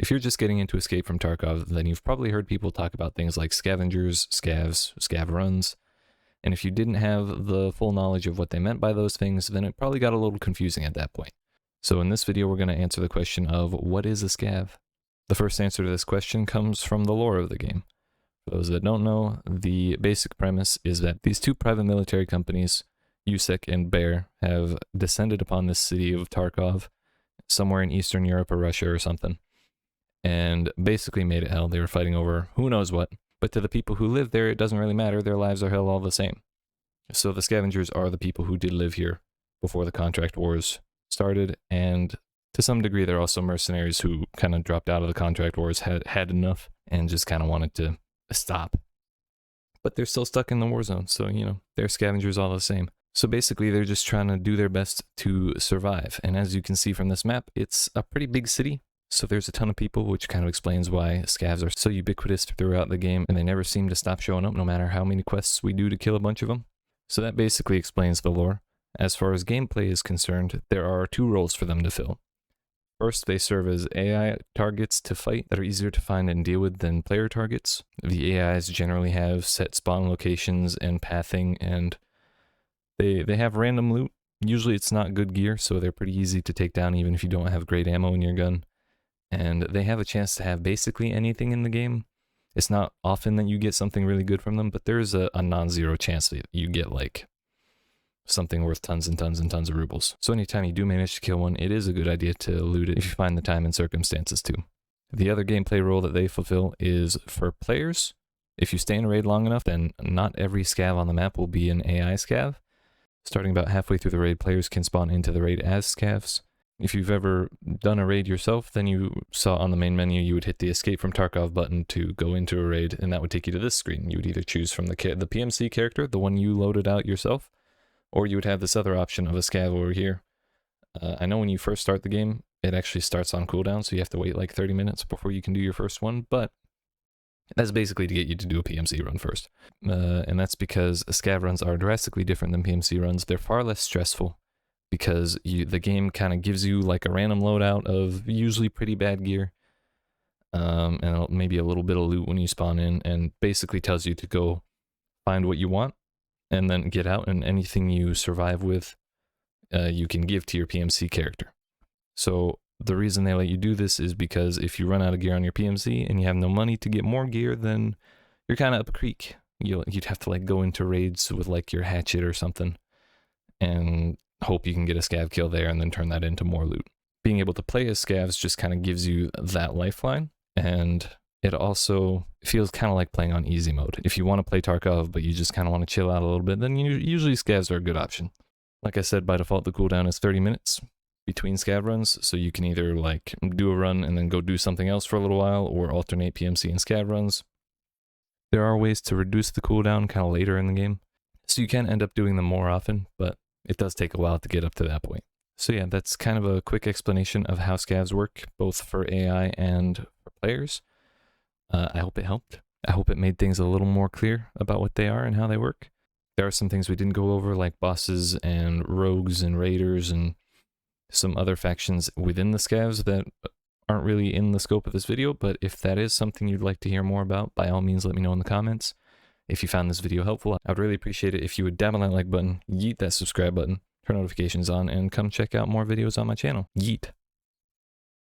If you're just getting into Escape from Tarkov, then you've probably heard people talk about things like scavengers, scavs, scav runs, and if you didn't have the full knowledge of what they meant by those things, then it probably got a little confusing at that point. So in this video, we're going to answer the question of what is a scav? The first answer to this question comes from the lore of the game. For those that don't know, the basic premise is that these two private military companies, USEC and Bear, have descended upon this city of Tarkov, somewhere in Eastern Europe or Russia or something, and basically made it hell. They were fighting over who knows what, but to the people who live there, it doesn't really matter. Their lives are hell all the same. So the scavengers are the people who did live here before the contract wars started, and to some degree, they're also mercenaries who kind of dropped out of the contract wars, had enough, and just kind of wanted to stop. But they're still stuck in the war zone, so, you know, they're scavengers all the same. So basically, they're just trying to do their best to survive. And as you can see from this map, it's a pretty big city. So there's a ton of people, which kind of explains why scavs are so ubiquitous throughout the game, and they never seem to stop showing up no matter how many quests we do to kill a bunch of them. So that basically explains the lore. As far as gameplay is concerned, there are two roles for them to fill. First, they serve as AI targets to fight that are easier to find and deal with than player targets. The AIs generally have set spawn locations and pathing, and they have random loot. Usually it's not good gear, so they're pretty easy to take down even if you don't have great ammo in your gun. And they have a chance to have basically anything in the game. It's not often that you get something really good from them, but there's a non-zero chance that you get like something worth tons and tons and tons of rubles. So anytime you do manage to kill one, it is a good idea to loot it if you find the time and circumstances to. The other gameplay role that they fulfill is for players. If you stay in a raid long enough, then not every scav on the map will be an AI scav. Starting about halfway through the raid, players can spawn into the raid as scavs. If you've ever done a raid yourself, then you saw on the main menu, you would hit the Escape from Tarkov button to go into a raid, and that would take you to this screen. You would either choose from the PMC character, the one you loaded out yourself, or you would have this other option of a scav over here. I know when you first start the game, it actually starts on cooldown, so you have to wait like 30 minutes before you can do your first one, but that's basically to get you to do a PMC run first. And that's because scav runs are drastically different than PMC runs. They're far less stressful, because the game kind of gives you like a random loadout of usually pretty bad gear, and maybe a little bit of loot when you spawn in, and basically tells you to go find what you want and then get out, and anything you survive with you can give to your PMC character. So the reason they let you do this is because if you run out of gear on your PMC and you have no money to get more gear, then you're kind of up a creek. You'd have to like go into raids with like your hatchet or something and hope you can get a scav kill there and then turn that into more loot. Being able to play as scavs just kind of gives you that lifeline, and it also feels kind of like playing on easy mode. If you want to play Tarkov but you just kind of want to chill out a little bit, then usually scavs are a good option. Like I said, by default the cooldown is 30 minutes between scav runs, so you can either like do a run and then go do something else for a little while, or alternate PMC and scav runs. There are ways to reduce the cooldown kind of later in the game, so you can end up doing them more often, but it does take a while to get up to that point. So yeah, that's kind of a quick explanation of how scavs work, both for AI and for players. I hope it helped. I hope it made things a little more clear about what they are and how they work. There are some things we didn't go over, like bosses and rogues and raiders and some other factions within the scavs that aren't really in the scope of this video, but if that is something you'd like to hear more about, by all means let me know in the comments. If you found this video helpful, I'd really appreciate it if you would dab on that like button, yeet that subscribe button, turn notifications on, and come check out more videos on my channel. Yeet.